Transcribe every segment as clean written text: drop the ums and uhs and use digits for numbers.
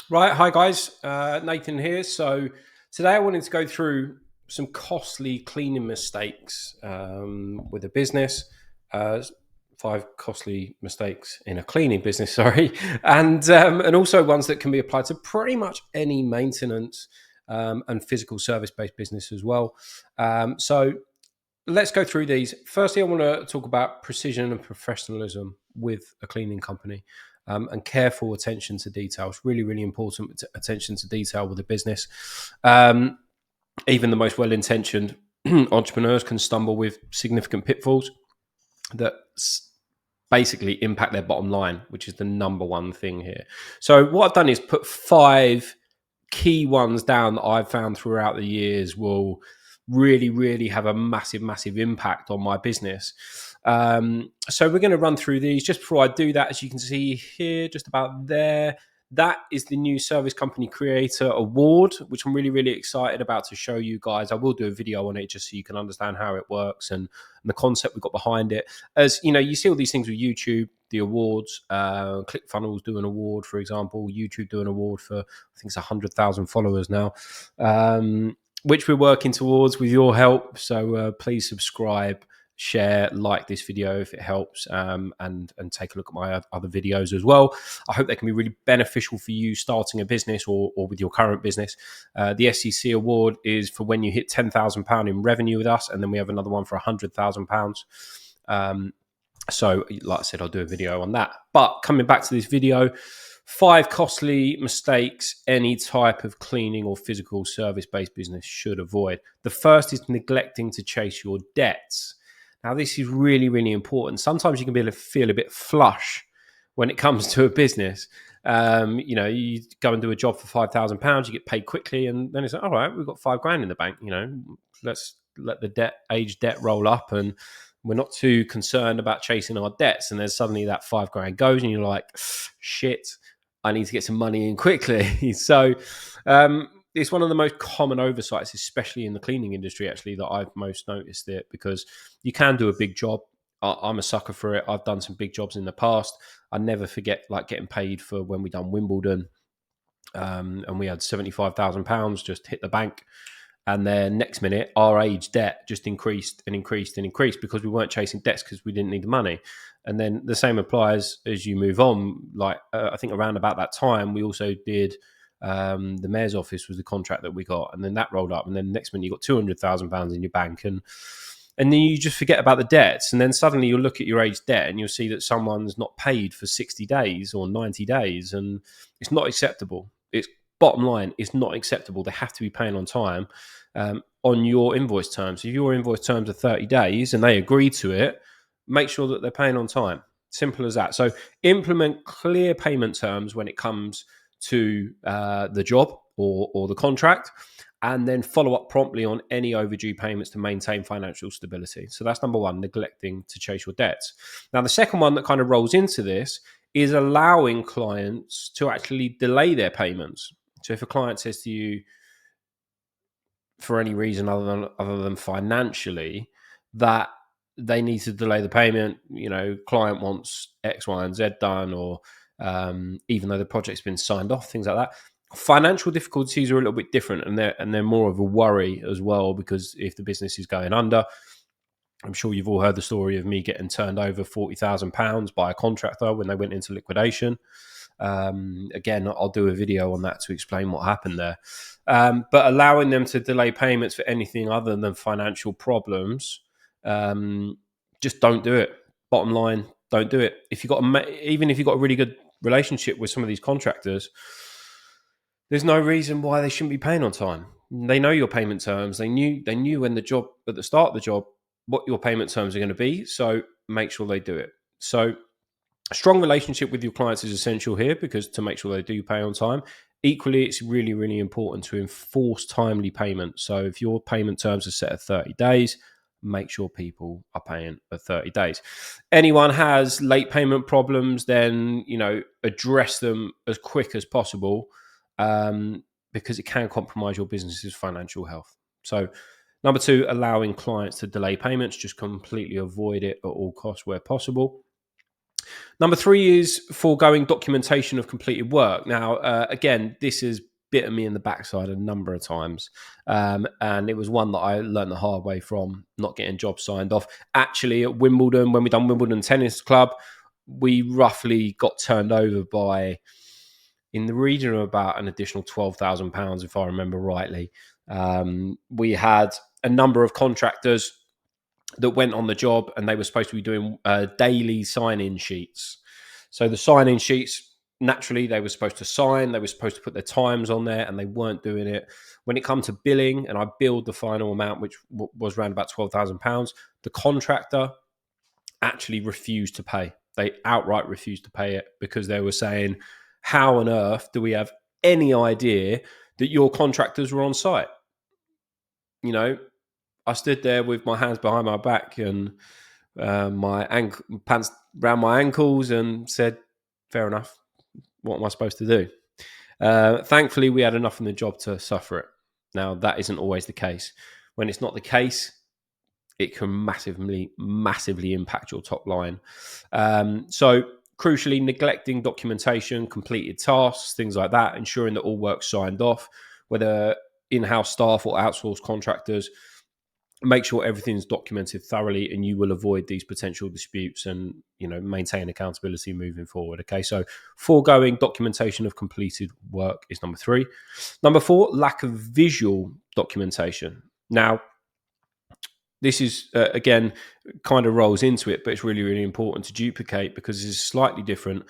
Right, hi guys, Nathan here. So today I wanted to go through some costly cleaning mistakes with a business. Uh, 5 costly mistakes in a cleaning business, sorry, and also ones that can be applied to pretty much any maintenance and physical service-based business as well. So let's go through these. Firstly, I want to talk about precision and professionalism with a cleaning company. And careful attention to detail. It's really, really important attention to detail with a business. Um, Even the most well-intentioned entrepreneurs can stumble with significant pitfalls that basically impact their bottom line, which is the number one thing here. So what I've done is put 5 key ones down that I've found throughout the years will really, really have a massive, massive impact on my business. So we're going to run through these. Just before I do that, as you can see here, just about there, that is the new Service Company Creator Award, which I'm really, really excited about to show you guys. I will do a video on it just so you can understand how it works and the concept we've got behind it. As you know, you see all these things with YouTube, the awards, ClickFunnels do an award, for example, YouTube do an award for, I think it's 100,000 followers now, which we're working towards with your help. So please subscribe, share, like this video if it helps, and take a look at my other videos as well. I hope they can be really beneficial for you starting a business or with your current business. The SEC award is for when you hit £10,000 in revenue with us, and then we have another one for £100,000. So, like I said, I'll do a video on that. But coming back to this video, 5 costly mistakes any type of cleaning or physical service-based business should avoid. The first is neglecting to chase your debts. Now, this is really, really important. Sometimes you can be able to feel a bit flush when it comes to a business. You go and do a job for £5,000, you get paid quickly, and then it's like, all right, we've got 5 grand in the bank. Let's let the age debt roll up, and we're not too concerned about chasing our debts. And then suddenly that 5 grand goes, and you're like, shit, I need to get some money in quickly. So it's one of the most common oversights, especially in the cleaning industry, actually, that I've most noticed it, because you can do a big job. I'm a sucker for it. I've done some big jobs in the past. I never forget like getting paid for when we done Wimbledon, and we had £75,000 just hit the bank. And then next minute, our age debt just increased and increased and increased because we weren't chasing debts because we didn't need the money. And then the same applies as you move on. Like I think around about that time, we also did the mayor's office was the contract that we got, and then that rolled up. And then next minute, you got £200,000 in your bank, and then you just forget about the debts. And then suddenly you'll look at your age debt and you'll see that someone's not paid for 60 days or 90 days, and it's not acceptable. It's bottom line, it's not acceptable. They have to be paying on time on your invoice terms. If your invoice terms are 30 days and they agree to it, make sure that they're paying on time. Simple as that. So implement clear payment terms when it comes to the job or the contract, and then follow up promptly on any overdue payments to maintain financial stability. So that's number one, neglecting to chase your debts. Now, the second one that kind of rolls into this is allowing clients to actually delay their payments. So if a client says to you, for any reason other than financially, that they need to delay the payment, client wants X, Y, and Z done, or even though the project's been signed off, things like that. Financial difficulties are a little bit different, and they're more of a worry as well, because if the business is going under, I'm sure you've all heard the story of me getting turned over £40,000 by a contractor when they went into liquidation. Again, I'll do a video on that to explain what happened there. But allowing them to delay payments for anything other than financial problems, just don't do it. Bottom line, don't do it. Even if you've got a really good relationship with some of these contractors, there's no reason why they shouldn't be paying on time. They know your payment terms. They knew when at the start of the job what your payment terms are going to be. So make sure they do it. So a strong relationship with your clients is essential here, because to make sure they do pay on time. Equally, it's really, really important to enforce timely payment. So if your payment terms are set at 30 days, make sure people are paying at 30 days. Anyone has late payment problems, then address them as quick as possible, because it can compromise your business's financial health. So number two, allowing clients to delay payments, just completely avoid it at all costs where possible. Number 3 is foregoing documentation of completed work. Now, again, this has bitten me in the backside a number of times. And it was one that I learned the hard way from not getting jobs signed off. Actually, at Wimbledon, when we done Wimbledon Tennis Club, we roughly got turned over by in the region of about an additional £12,000, if I remember rightly. We had a number of contractors that went on the job, and they were supposed to be doing daily sign-in sheets. So the sign-in sheets, naturally, they were supposed to sign, they were supposed to put their times on there, and they weren't doing it. When it comes to billing, and I billed the final amount, which was around about £12,000, the contractor actually refused to pay. They outright refused to pay it because they were saying, how on earth do we have any idea that your contractors were on site? You know, I stood there with my hands behind my back and my pants around my ankles and said, fair enough. What am I supposed to do? Thankfully, we had enough in the job to suffer it. Now, that isn't always the case. When it's not the case, it can massively impact your top line. So, crucially, neglecting documentation, completed tasks, things like that, ensuring that all work's signed off, whether in-house staff or outsourced contractors. Make sure everything's documented thoroughly, and you will avoid these potential disputes and, you know, maintain accountability moving forward. Okay, so foregoing documentation of completed work is number 3. Number 4, lack of visual documentation. Now, this is, again, kind of rolls into it, but it's really, really important to duplicate because it's slightly different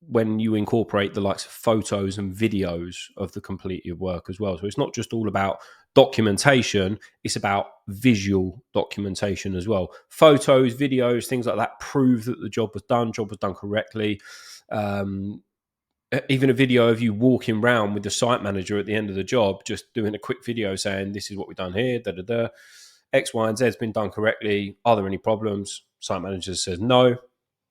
when you incorporate the likes of photos and videos of the completed work as well. So it's not just all about documentation, it's about visual documentation as well. Photos, videos, things like that prove that the job was done correctly. Even a video of you walking around with the site manager at the end of the job, just doing a quick video saying, this is what we've done here, X, Y, and Z has been done correctly. Are there any problems? Site manager says no.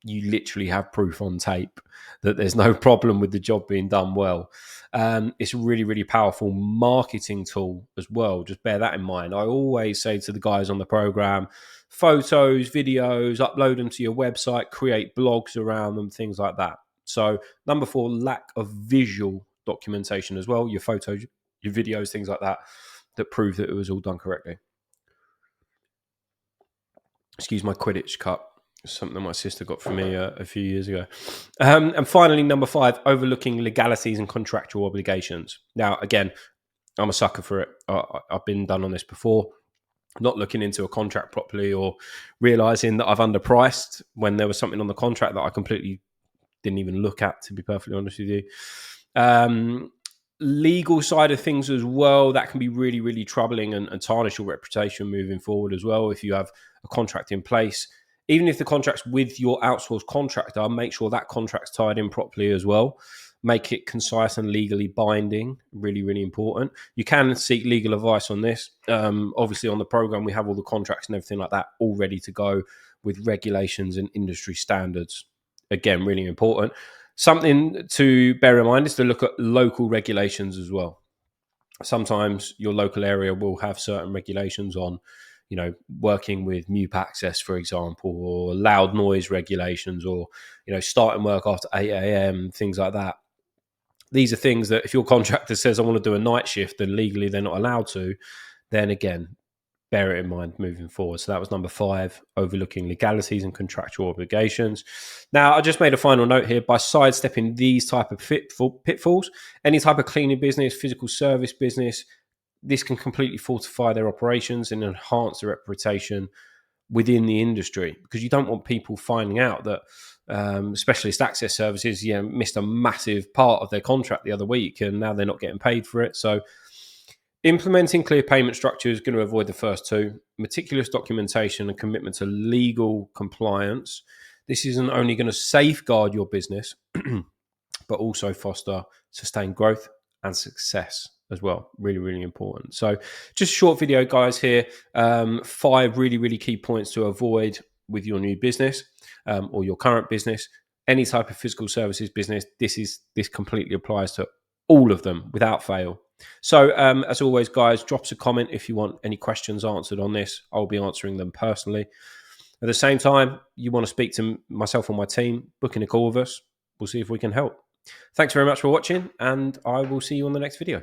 You literally have proof on tape that there's no problem with the job being done well. It's a really, really powerful marketing tool as well. Just bear that in mind. I always say to the guys on the program, photos, videos, upload them to your website, create blogs around them, things like that. So number 4, lack of visual documentation as well. Your photos, your videos, things like that, that prove that it was all done correctly. Excuse my Quidditch cup. Something my sister got for me a few years ago. And finally, number 5, overlooking legalities and contractual obligations. Now, again, I'm a sucker for it. I've been done on this before. Not looking into a contract properly or realizing that I've underpriced when there was something on the contract that I completely didn't even look at, to be perfectly honest with you. Legal side of things as well, that can be really, really troubling and tarnish your reputation moving forward as well. If you have a contract in place, even if the contract's with your outsourced contractor, make sure that contract's tied in properly as well. Make it concise and legally binding. Really, really important. You can seek legal advice on this. Obviously, on the program, we have all the contracts and everything like that all ready to go with regulations and industry standards. Again, really important. Something to bear in mind is to look at local regulations as well. Sometimes your local area will have certain regulations on, you know, working with MUPE access, for example, or loud noise regulations, or, you know, starting work after 8 a.m., things like that. These are things that if your contractor says, I want to do a night shift, and legally they're not allowed to, then again, bear it in mind moving forward. So that was number 5, overlooking legalities and contractual obligations. Now, I just made a final note here. By sidestepping these type of pitfalls, any type of cleaning business, physical service business, this can completely fortify their operations and enhance their reputation within the industry, because you don't want people finding out that specialist access services, missed a massive part of their contract the other week and now they're not getting paid for it. So implementing clear payment structure is going to avoid the first 2. Meticulous documentation and commitment to legal compliance. This isn't only going to safeguard your business, but also foster sustained growth and success as well. Really, really important. So just a short video, guys, here. 5 really, really key points to avoid with your new business or your current business. Any type of physical services business, this completely applies to all of them without fail. So as always, guys, drop us a comment if you want any questions answered on this. I'll be answering them personally. At the same time, you want to speak to myself or my team, book in a call with us. We'll see if we can help. Thanks very much for watching, and I will see you on the next video.